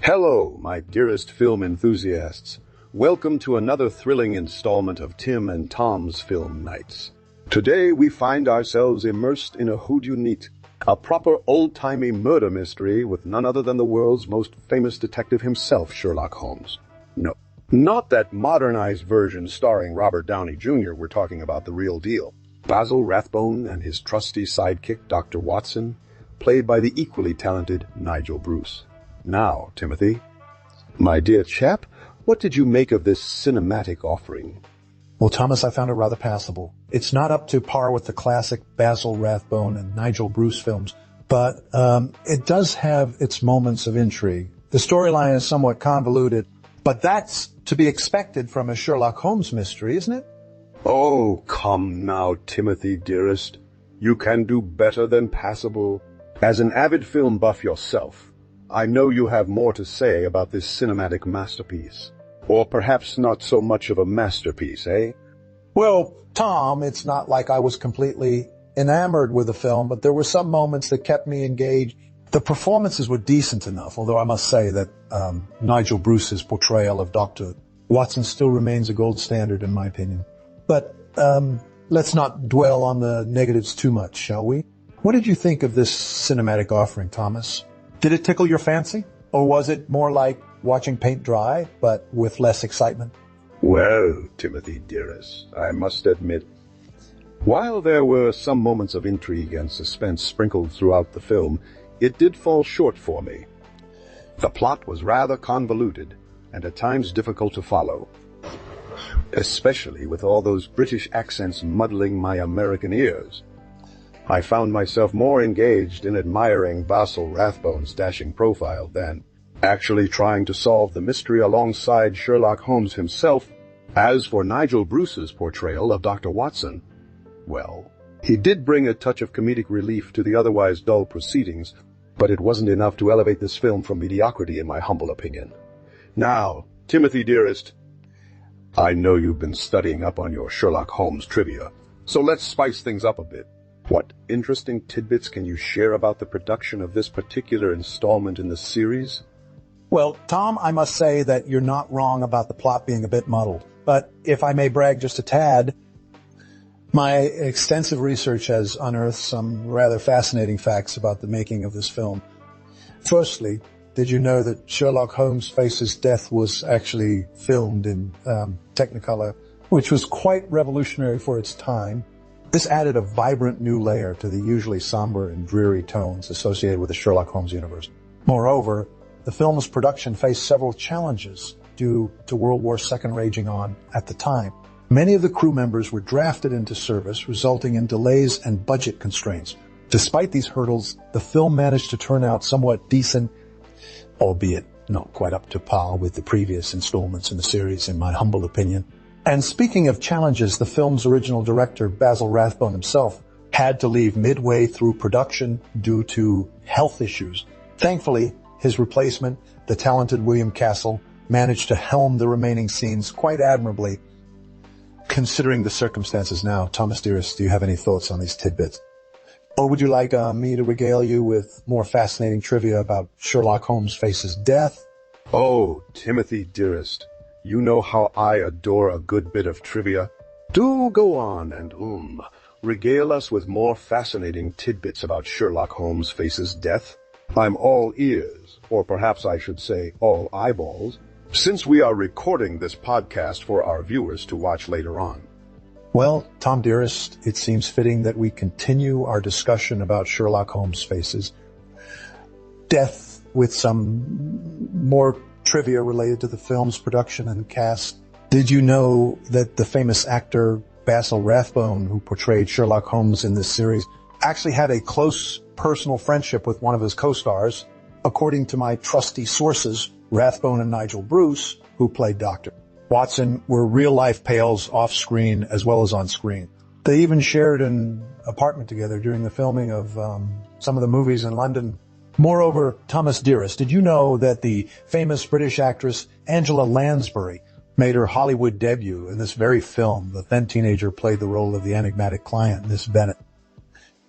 Hello, my dearest film enthusiasts. Welcome to another thrilling installment of Tim and Tom's Film Nights. Today we find ourselves immersed in a whodunit, a proper old-timey murder mystery with none other than the world's most famous detective himself, Sherlock Holmes. No, not that modernized version starring Robert Downey Jr. We're talking about the real deal. Basil Rathbone and his trusty sidekick, Dr. Watson, played by the equally talented Nigel Bruce. Now, Timothy, my dear chap, what did you make of this cinematic offering? Well, Thomas, I found it rather passable. It's not up to par with the classic Basil Rathbone and Nigel Bruce films, but it does have its moments of intrigue. The storyline is somewhat convoluted, but that's to be expected from a Sherlock Holmes mystery, isn't it? Oh, come now, Timothy, dearest. You can do better than passable. As an avid film buff yourself, I know you have more to say about this cinematic masterpiece. Or perhaps not so much of a masterpiece, eh? Well, Tom, it's not like I was completely enamored with the film, but there were some moments that kept me engaged. The performances were decent enough, although I must say that Nigel Bruce's portrayal of Dr. Watson still remains a gold standard in my opinion. But let's not dwell on the negatives too much, shall we? What did you think of this cinematic offering, Thomas? Did it tickle your fancy? Or was it more like watching paint dry, but with less excitement? Well, Timothy, dearest, I must admit, while there were some moments of intrigue and suspense sprinkled throughout the film, it did fall short for me. The plot was rather convoluted and at times difficult to follow, especially with all those British accents muddling my American ears. I found myself more engaged in admiring Basil Rathbone's dashing profile than actually trying to solve the mystery alongside Sherlock Holmes himself. As for Nigel Bruce's portrayal of Dr. Watson, well, he did bring a touch of comedic relief to the otherwise dull proceedings, but it wasn't enough to elevate this film from mediocrity in my humble opinion. Now, Timothy, dearest, I know you've been studying up on your Sherlock Holmes trivia, so let's spice things up a bit. What interesting tidbits can you share about the production of this particular installment in the series? Well, Tom, I must say that you're not wrong about the plot being a bit muddled. But if I may brag just a tad, my extensive research has unearthed some rather fascinating facts about the making of this film. Firstly, did you know that Sherlock Holmes Faces Death was actually filmed in Technicolor, which was quite revolutionary for its time? This added a vibrant new layer to the usually somber and dreary tones associated with the Sherlock Holmes universe. Moreover, the film's production faced several challenges due to World War II raging on at the time. Many of the crew members were drafted into service, resulting in delays and budget constraints. Despite these hurdles, the film managed to turn out somewhat decent, albeit not quite up to par with the previous installments in the series, in my humble opinion. And speaking of challenges, the film's original director, Basil Rathbone himself, had to leave midway through production due to health issues. Thankfully, his replacement, the talented William Castle, managed to helm the remaining scenes quite admirably. Considering the circumstances now, Thomas dearest, do you have any thoughts on these tidbits? Or would you like me to regale you with more fascinating trivia about Sherlock Holmes Faces Death? Oh, Timothy, dearest, you know how I adore a good bit of trivia. Do go on and regale us with more fascinating tidbits about Sherlock Holmes Faces Death. I'm all ears, or perhaps I should say all eyeballs, since we are recording this podcast for our viewers to watch later on. Well, Tom dearest, it seems fitting that we continue our discussion about Sherlock Holmes Faces Death with some more trivia related to the film's production and cast. Did you know that the famous actor Basil Rathbone, who portrayed Sherlock Holmes in this series, actually had a close personal friendship with one of his co-stars? According to my trusty sources, Rathbone and Nigel Bruce, who played Dr. Watson, were real-life pals off-screen as well as on-screen. They even shared an apartment together during the filming of some of the movies in London. Moreover, Thomas dearest, did you know that the famous British actress Angela Lansbury made her Hollywood debut in this very film? The then teenager played the role of the enigmatic client, Miss Bennet,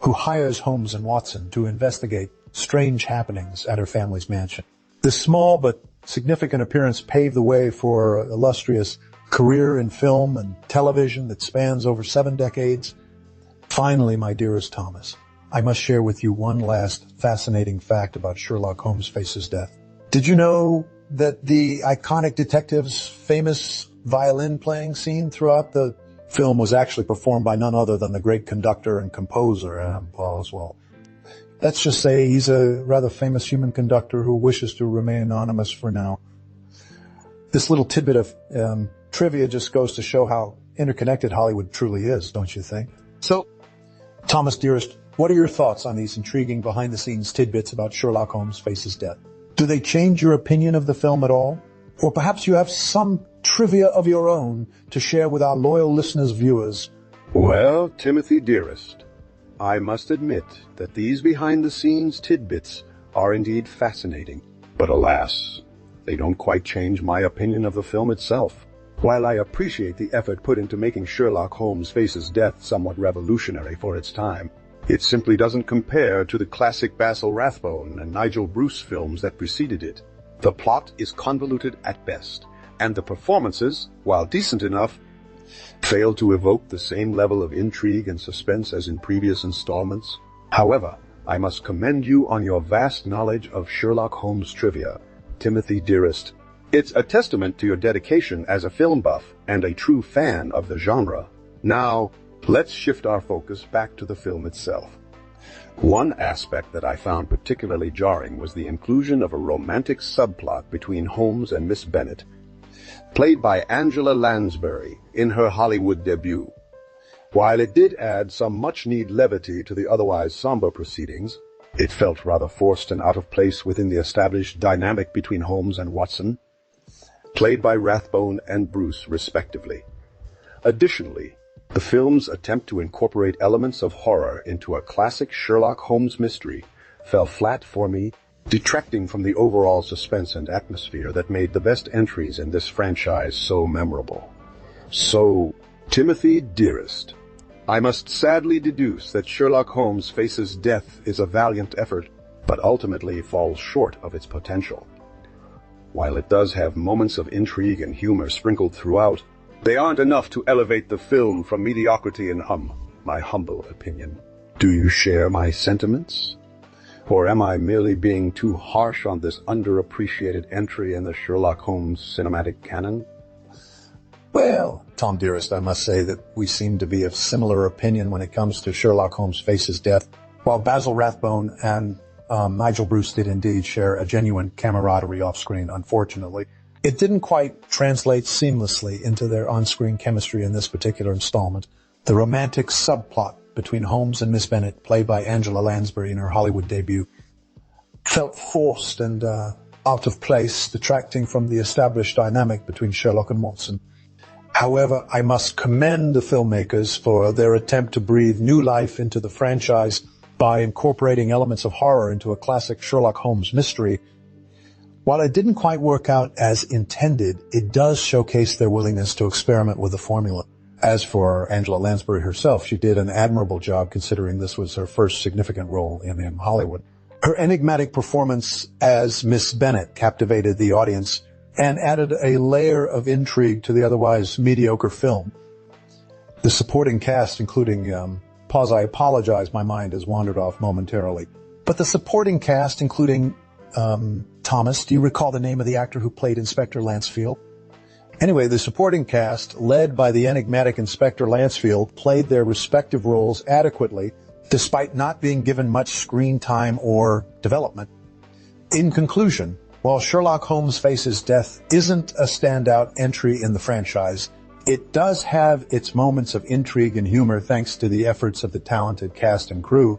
who hires Holmes and Watson to investigate strange happenings at her family's mansion. This small but significant appearance paved the way for an illustrious career in film and television that spans over 7 decades. Finally, my dearest Thomas, I must share with you one last fascinating fact about Sherlock Holmes Faces Death. Did you know that the iconic detective's famous violin playing scene throughout the film was actually performed by none other than the great conductor and composer, Boswell? Let's just say he's a rather famous human conductor who wishes to remain anonymous for now. This little tidbit of trivia just goes to show how interconnected Hollywood truly is, don't you think? So, Thomas, dearest, what are your thoughts on these intriguing behind-the-scenes tidbits about Sherlock Holmes Faces Death? Do they change your opinion of the film at all? Or perhaps you have some trivia of your own to share with our loyal listeners, viewers? Well, Timothy, dearest, I must admit that these behind-the-scenes tidbits are indeed fascinating. But alas, they don't quite change my opinion of the film itself. While I appreciate the effort put into making Sherlock Holmes Faces Death somewhat revolutionary for its time, it simply doesn't compare to the classic Basil Rathbone and Nigel Bruce films that preceded it. The plot is convoluted at best, and the performances, while decent enough, fail to evoke the same level of intrigue and suspense as in previous installments. However, I must commend you on your vast knowledge of Sherlock Holmes trivia, Timothy, dearest. It's a testament to your dedication as a film buff and a true fan of the genre. Now, let's shift our focus back to the film itself. One aspect that I found particularly jarring was the inclusion of a romantic subplot between Holmes and Miss Bennet, played by Angela Lansbury in her Hollywood debut. While it did add some much-needed levity to the otherwise somber proceedings, it felt rather forced and out of place within the established dynamic between Holmes and Watson, played by Rathbone and Bruce, respectively. Additionally, the film's attempt to incorporate elements of horror into a classic Sherlock Holmes mystery fell flat for me, detracting from the overall suspense and atmosphere that made the best entries in this franchise so memorable. So, Timothy, dearest, I must sadly deduce that Sherlock Holmes Faces Death is a valiant effort, but ultimately falls short of its potential. While it does have moments of intrigue and humor sprinkled throughout, they aren't enough to elevate the film from mediocrity in my humble opinion. Do you share my sentiments? Or am I merely being too harsh on this underappreciated entry in the Sherlock Holmes cinematic canon? Well, Tom, dearest, I must say that we seem to be of similar opinion when it comes to Sherlock Holmes Faces Death. While Basil Rathbone and Nigel Bruce did indeed share a genuine camaraderie off-screen, unfortunately, it didn't quite translate seamlessly into their on-screen chemistry in this particular installment. The romantic subplot between Holmes and Miss Bennet, played by Angela Lansbury in her Hollywood debut, felt forced and out of place, detracting from the established dynamic between Sherlock and Watson. However, I must commend the filmmakers for their attempt to breathe new life into the franchise by incorporating elements of horror into a classic Sherlock Holmes mystery. While it didn't quite work out as intended, it does showcase their willingness to experiment with the formula. As for Angela Lansbury herself, she did an admirable job considering this was her first significant role in Hollywood. Her enigmatic performance as Miss Bennet captivated the audience and added a layer of intrigue to the otherwise mediocre film. The supporting cast, including, I apologize, my mind has wandered off momentarily. But the supporting cast, including, Thomas, do you recall the name of the actor who played Inspector Lancefield? Anyway, the supporting cast, led by the enigmatic Inspector Lancefield, played their respective roles adequately, despite not being given much screen time or development. In conclusion, while Sherlock Holmes Faces Death isn't a standout entry in the franchise, it does have its moments of intrigue and humor thanks to the efforts of the talented cast and crew.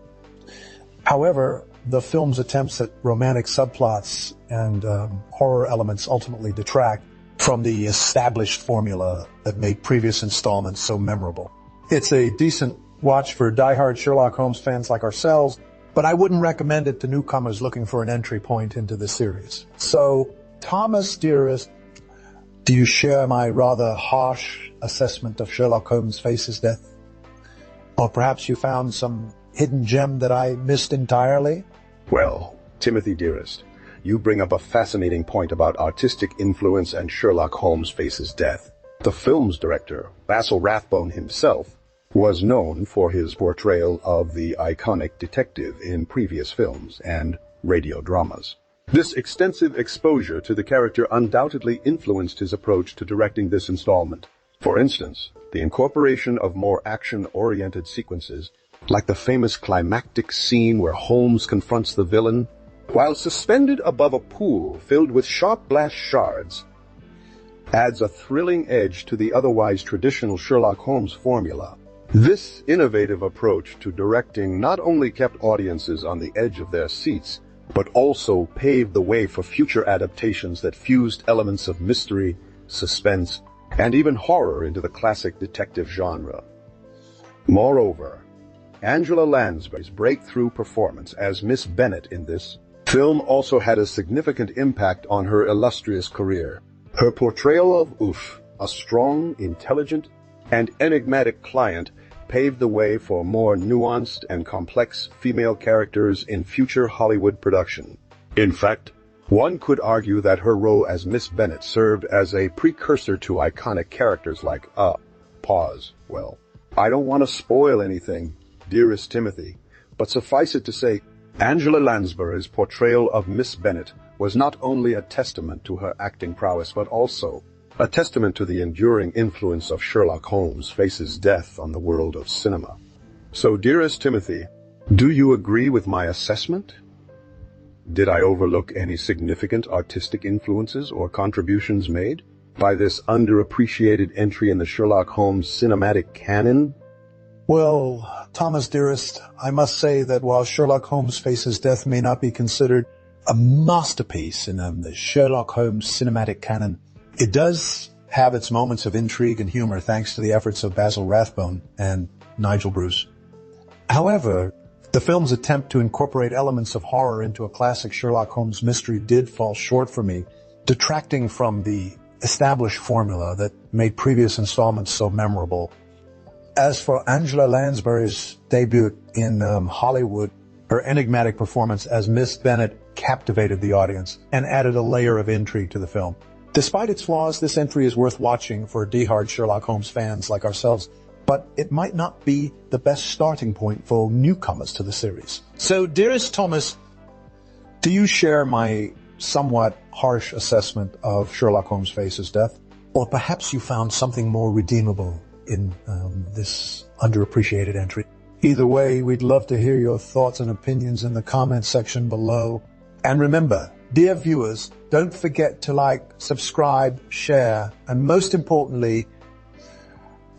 However, the film's attempts at romantic subplots and horror elements ultimately detract from the established formula that made previous installments so memorable. It's a decent watch for diehard Sherlock Holmes fans like ourselves, but I wouldn't recommend it to newcomers looking for an entry point into the series. So, Thomas, dearest, do you share my rather harsh assessment of Sherlock Holmes Faces Death? Or perhaps you found some hidden gem that I missed entirely? Well, Timothy, dearest, you bring up a fascinating point about artistic influence and Sherlock Holmes Faces Death. The film's director, Basil Rathbone himself, was known for his portrayal of the iconic detective in previous films and radio dramas. This extensive exposure to the character undoubtedly influenced his approach to directing this installment. For instance, the incorporation of more action-oriented sequences, like the famous climactic scene where Holmes confronts the villain, while suspended above a pool filled with sharp glass shards, adds a thrilling edge to the otherwise traditional Sherlock Holmes formula. This innovative approach to directing not only kept audiences on the edge of their seats, but also paved the way for future adaptations that fused elements of mystery, suspense, and even horror into the classic detective genre. Moreover, Angela Lansbury's breakthrough performance as Miss Bennet in this film also had a significant impact on her illustrious career. Her portrayal of Oof, a strong, intelligent, and enigmatic client, paved the way for more nuanced and complex female characters in future Hollywood production. In fact, one could argue that her role as Miss Bennet served as a precursor to iconic characters like, well, I don't want to spoil anything, dearest Timothy, but suffice it to say, Angela Lansbury's portrayal of Miss Bennet was not only a testament to her acting prowess, but also a testament to the enduring influence of Sherlock Holmes Faces Death on the world of cinema. So, dearest Timothy, do you agree with my assessment? Did I overlook any significant artistic influences or contributions made by this underappreciated entry in the Sherlock Holmes cinematic canon? Well, Thomas, dearest, I must say that while Sherlock Holmes Faces Death may not be considered a masterpiece in the Sherlock Holmes cinematic canon, it does have its moments of intrigue and humor thanks to the efforts of Basil Rathbone and Nigel Bruce. However, the film's attempt to incorporate elements of horror into a classic Sherlock Holmes mystery did fall short for me, detracting from the established formula that made previous installments so memorable. As for Angela Lansbury's debut in Hollywood, her enigmatic performance as Miss Bennet captivated the audience and added a layer of intrigue to the film. Despite its flaws, this entry is worth watching for diehard Sherlock Holmes fans like ourselves, but it might not be the best starting point for newcomers to the series. So, dearest Thomas, do you share my somewhat harsh assessment of Sherlock Holmes Faces Death? Or perhaps you found something more redeemable in this underappreciated entry? Either way, we'd love to hear your thoughts and opinions in the comments section below. And remember, dear viewers, don't forget to like, subscribe, share, and most importantly,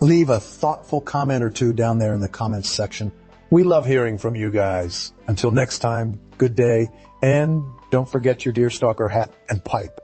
leave a thoughtful comment or two down there in the comments section. We love hearing from you guys. Until next time, good day, and don't forget your deerstalker hat and pipe.